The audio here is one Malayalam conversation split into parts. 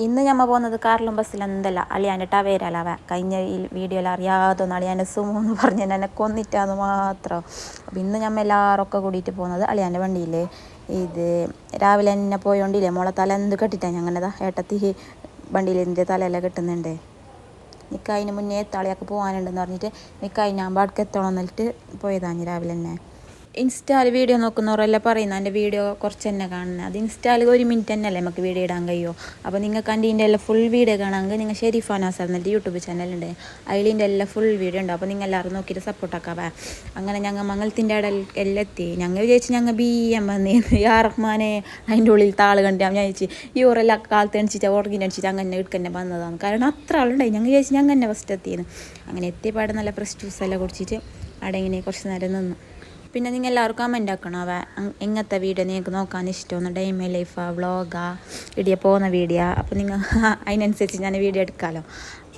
ഇന്ന് ഞമ്മ പോകുന്നത് കാറിലും ബസ്സിലും എന്തല്ല അളിയാൻ്റെ ടവേരലാവ കഴിഞ്ഞ ഈ വീഡിയോയിൽ അറിയാതൊന്നും അളിയാൻ്റെ സുമു എന്ന് പറഞ്ഞ് എന്നെ കൊന്നിട്ടാന്ന് മാത്രം. അപ്പോൾ ഇന്ന് ഞമ്മ എല്ലാവരൊക്കെ കൂടിയിട്ട് പോകുന്നത് അളിയാൻ്റെ വണ്ടിയിൽ. ഇത് രാവിലെ തന്നെ പോയോണ്ടില്ലേ മോളെ തല എന്ത് കെട്ടിട്ടാണ് ഞങ്ങനെതാ ഏട്ടത്തി വണ്ടിയിൽ എൻ്റെ തലയെല്ലാം കെട്ടുന്നുണ്ട്. നിൽക്കതിന് മുന്നേ തളിയൊക്കെ പോകാനുണ്ടെന്ന് പറഞ്ഞിട്ട് നിൽക്കായി ഞാൻ പാടക്ക് എത്തണം എന്നിട്ട് പോയതാണ് രാവിലെ തന്നെ. ഇൻസ്റ്റാൽ വീഡിയോ നോക്കുന്നവരെല്ലാം പറയുന്നത് എൻ്റെ വീഡിയോ കുറച്ച് തന്നെ കാണുന്നത്. അത് ഇൻസ്റ്റാൽ 1 മിനിറ്റ് തന്നെയല്ലേ നമുക്ക് വീഡിയോ ഇടാൻ കഴിയുമോ. അപ്പോൾ നിങ്ങൾക്ക് അതിൻ്റെ എല്ലാം ഫുൾ വീഡിയോ കാണാമെങ്കിൽ നിങ്ങൾ ഷെരീഫ നാസർ എന്നിട്ട് യൂട്യൂബ് ചാനലുണ്ട്, അതിലിൻ്റെ എല്ലാം ഫുൾ വീഡിയോ ഉണ്ട്. അപ്പോൾ നിങ്ങൾ എല്ലാവരും നോക്കിയിട്ട് സപ്പോർട്ടാക്കാവേ. അങ്ങനെ ഞങ്ങൾ മംഗലത്തിൻ്റെ അവിടെ എല്ലാം എത്തി. ഞങ്ങൾ വിചാരിച്ച് ഞങ്ങൾ BM വന്നേ യാ റഹ്മാനെ അതിൻ്റെ ഉള്ളിൽ താള് കണ്ട് ഞാൻ വിചാരിച്ച് ഈ ഊരെല്ലാം കാലത്ത് എണിച്ചിട്ട് ഓർഗിൻ അടിച്ചിട്ട് അങ്ങനെ എടുക്കന്നെ വന്നതാണ്. കാരണം അത്ര ആളുണ്ടായി. ഞങ്ങൾ വിചാരിച്ച് ഞങ്ങൾ തന്നെ ഫസ്റ്റ് എത്തിയെന്ന്. അങ്ങനെ എത്തിയപാട് നല്ല ഫ്രഷ് ജ്യൂസെല്ലാം കുടിച്ചിട്ട് അവിടെ ഇങ്ങനെ കുറച്ച് നേരം നിന്നു. പിന്നെ നിങ്ങൾ എല്ലാവർക്കും കമൻ്റ് ആക്കണം എങ്ങനത്തെ വീഡിയോ നിങ്ങൾക്ക് നോക്കാൻ ഇഷ്ടമാണ്, ഡേ മൈ ലൈഫാ വ്ളോഗാ വീഡിയോ പോകുന്ന വീഡിയോ. അപ്പോൾ നിങ്ങൾ അതിനനുസരിച്ച് ഞാൻ വീഡിയോ എടുക്കാമല്ലോ.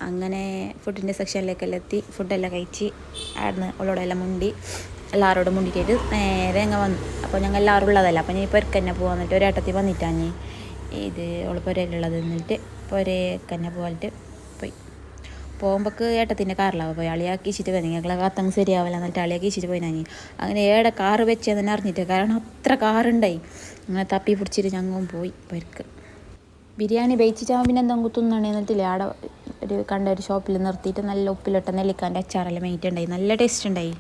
അങ്ങനെ ഫുഡിൻ്റെ സെക്ഷനിലേക്കെല്ലാം എത്തി. ഫുഡെല്ലാം കഴിച്ച് ആടുന്ന് ഉള്ളോടെല്ലാം മുണ്ടി എല്ലാവരോടും മുണ്ടിയിട്ട് നേരെ അങ്ങ് വന്നു. അപ്പോൾ ഞങ്ങൾ എല്ലാവരും ഉള്ളതല്ല. അപ്പോൾ ഞാൻ ഇപ്പോൾ തന്നെ പോകാൻ എന്നിട്ട് ഒരേട്ടത്തിൽ വന്നിട്ടാണ് ഇത് അവൾ പുരയിലുള്ളത്. എന്നിട്ട് പുരക്കന്നെ പോയിട്ട് പോയി. പോകുമ്പോൾക്ക് ഏട്ടത്തിൻ്റെ കാറിലാവും പോയി. അളിയാക്കിച്ചിട്ട് പോയി. നിങ്ങളെ കാത്തങ്ങ് ശരിയാവില്ല എന്നിട്ട് അളിയാക്കിച്ചിട്ട് പോയി. ഞാൻ അങ്ങനെ ഏടെ കാറ് വെച്ചതെന്ന് അറിഞ്ഞിട്ട്, കാരണം അത്ര കാറുണ്ടായി. അങ്ങനെ തപ്പി പിടിച്ചിട്ട് ഞങ്ങളും പോയി പേർക്ക്. ബിരിയാണി വെച്ചിട്ടാകുമ്പോൾ പിന്നെ എന്തെങ്കിലും തിന്നണേ എന്നിട്ടില്ലേ ആടെ ഒരു ഷോപ്പിൽ നിർത്തിയിട്ട് നല്ല ഉപ്പിലിട്ട നെല്ലിക്കാൻ്റെ അച്ചാറെല്ലാം മേയിട്ടുണ്ടായി. നല്ല ടേസ്റ്റ് ഉണ്ടായി.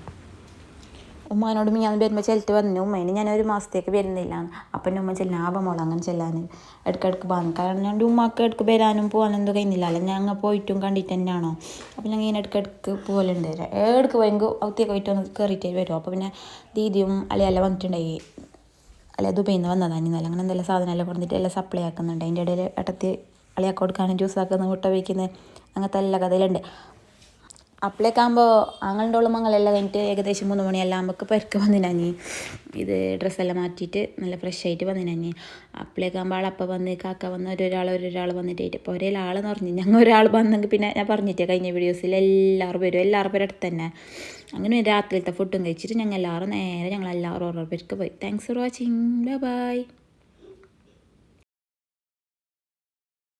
ഉമ്മാനോട് ഞാൻ വരുമ്പോൾ ചെല്ലിട്ട് പറഞ്ഞു ഉമ്മേനെ ഞാൻ 1 മാസത്തേക്ക് വരുന്നില്ല. അപ്പം ഉമ്മ ചെല്ലാൻ ആപമോളെ അങ്ങനെ ചെല്ലാൻ ഇടയ്ക്കിടയ്ക്ക് പോകുന്നു. കാരണം ഞാൻ ഉമ്മാക്ക് ഇടയ്ക്ക് വരാനും പോകാനും എന്തും കഴിയുന്നില്ലല്ലോ. ഞങ്ങൾ പോയിട്ടും കണ്ടിട്ട് തന്നെയാണോ. അപ്പം ഞങ്ങൾ ഇങ്ങനെ ഇടയ്ക്കിടയ്ക്ക് പോകലുണ്ട്. ഏടക്ക് പോയെങ്കിൽ അവത്തേക്ക് പോയിട്ട് ഒന്ന് കയറിയിട്ട് വരും. അപ്പോൾ പിന്നെ ദീദിയും അളിയെല്ലാം വന്നിട്ടുണ്ടായി. അല്ലെ ദുബൈയിൽ നിന്ന് വന്നതാണ് ഇന്നലെ. അങ്ങനെ എന്തെല്ലാം സാധനമെല്ലാം കൊടുത്തിട്ട് എല്ലാം സപ്ലൈ ആക്കുന്നുണ്ട്. അതിൻ്റെ ഇടയിൽ ഇടത്തി അളിയാക്ക് കൊടുക്കാനും ജ്യൂസ് ആക്കുന്നത് മുട്ട വയ്ക്കുന്നത് അങ്ങനത്തെ എല്ലാ കഥയിലുണ്ട്. അപ്പോഴേക്കാകുമ്പോൾ ആങ്ങളുടെ ഉള്ള മംഗലെല്ലാം കഴിഞ്ഞിട്ട് ഏകദേശം 3 മണിയെല്ലാം ആകുമ്പോൾ പെരക്ക് വന്നിനാഞ്ഞി. ഇത് ഡ്രസ്സെല്ലാം മാറ്റിയിട്ട് നല്ല ഫ്രഷ് ആയിട്ട് വന്നിനാഞ്ഞി. അപ്പോഴേക്കാകുമ്പോൾ ആളപ്പം വന്ന് കാക്ക വന്ന് ഒരാൾ വന്നിട്ടായിട്ട് ഇപ്പോൾ ഒരാളെന്ന് പറഞ്ഞു. ഞങ്ങൾ ഒരാൾ വന്നെങ്കിൽ പിന്നെ ഞാൻ പറഞ്ഞിട്ടേ കഴിഞ്ഞ വീഡിയോസിൽ എല്ലാവരും വരും. എല്ലാവരും പേര് അടുത്ത് തന്നെ. അങ്ങനെ രാത്രിയിലത്തെ ഫുഡും കഴിച്ചിട്ട് ഞങ്ങൾ എല്ലാവരും നേരെ ഞങ്ങളെല്ലാവരും ഓരോ പേർക്ക് പോയി. Thanks for watching. ബൈ.